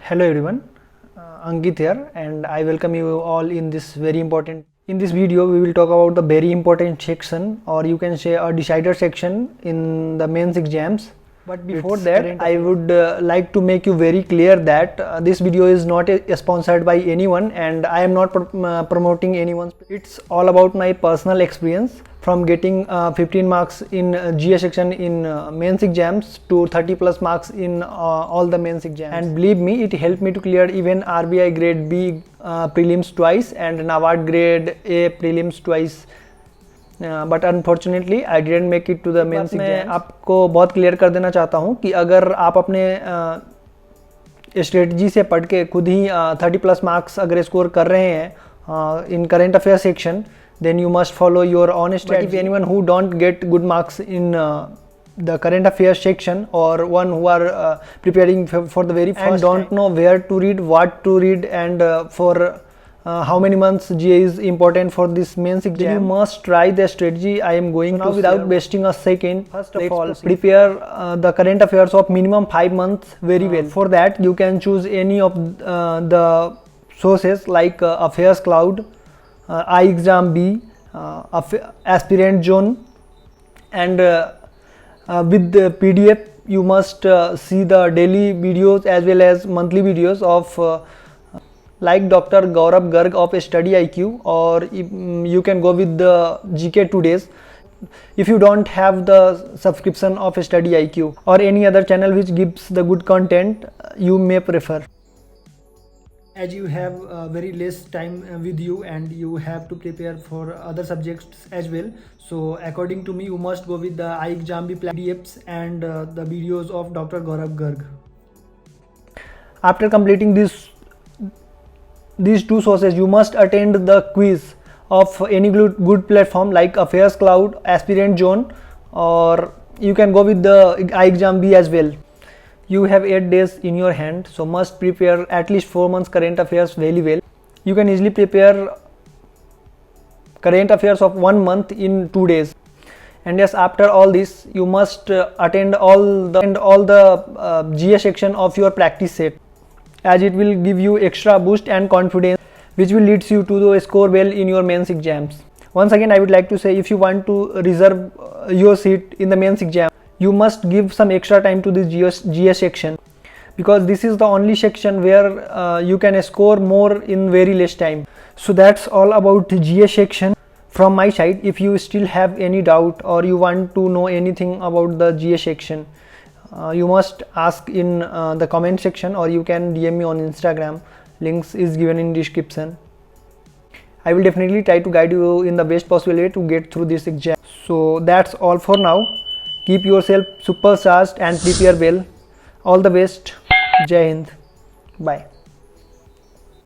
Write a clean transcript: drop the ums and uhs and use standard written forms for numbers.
Hello everyone, Ankit here and I welcome you all in this very important. In this video we will talk about the very important section, or you can say a decider section in the mains exams. But before that I would like to make you very clear that this video is not sponsored by anyone and I am not promoting anyone. It's all about my personal experience from getting 15 marks in GS section in mains exams to 30 plus marks in all the mains exams. And believe me, it helped me to clear even RBI grade B prelims twice and NABARD grade A prelims twice. But unfortunately I didn't make it to the mains exam. मैं आपको बहुत clear कर देना चाहता हूँ कि अगर आप अपने स्ट्रेटजी से पढ़ के खुद ही 30 प्लस मार्क्स अगर स्कोर कर रहे हैं in current affair section, then you must follow your own strategy. But if anyone who don't get good marks in the current affairs section, or one who are preparing for the very first and don't know where to read, what to read, and for how many months GA is important for this mains exam, then you must try the strategy I am going to now without wasting a second. First of all, prepare the current affairs of minimum 5 months very well. For that you can choose any of the sources like Affairs Cloud, iExamB, Aspirant Zone, and with the PDF you must see the daily videos as well as monthly videos of like Dr. Gaurav Garg of Study IQ, or you can go with the GK 2 days if you don't have the subscription of Study IQ, or any other channel which gives the good content you may prefer. As you have very less time with you and you have to prepare for other subjects as well, so according to me you must go with the iExamB PDFs and the videos of Dr. Gaurav Garg. After completing these two sources, you must attend the quiz of any good platform like Affairs Cloud, Aspirant Zone, or you can go with the iExamB as well. You have 8 days in your hand, so must prepare at least 4 months current affairs very well. You can easily prepare current affairs of 1 month in 2 days. And yes, after all this you must attend all the GS section of your practice set, as it will give you extra boost and confidence which will lead you to score well in your mains exams. Once again I would like to say, if you want to reserve your seat in the mains exam, you must give some extra time to this GS section, because this is the only section where you can score more in very less time. So that's all about the GS section from my side. If you still have any doubt or you want to know anything about the GS section, you must ask in the comment section, or you can DM me on Instagram. Links is given in description. I will definitely try to guide you in the best possible way to get through this exam. So that's all for now. Keep yourself supercharged and prepare well. All the best. Jai Hind. Bye.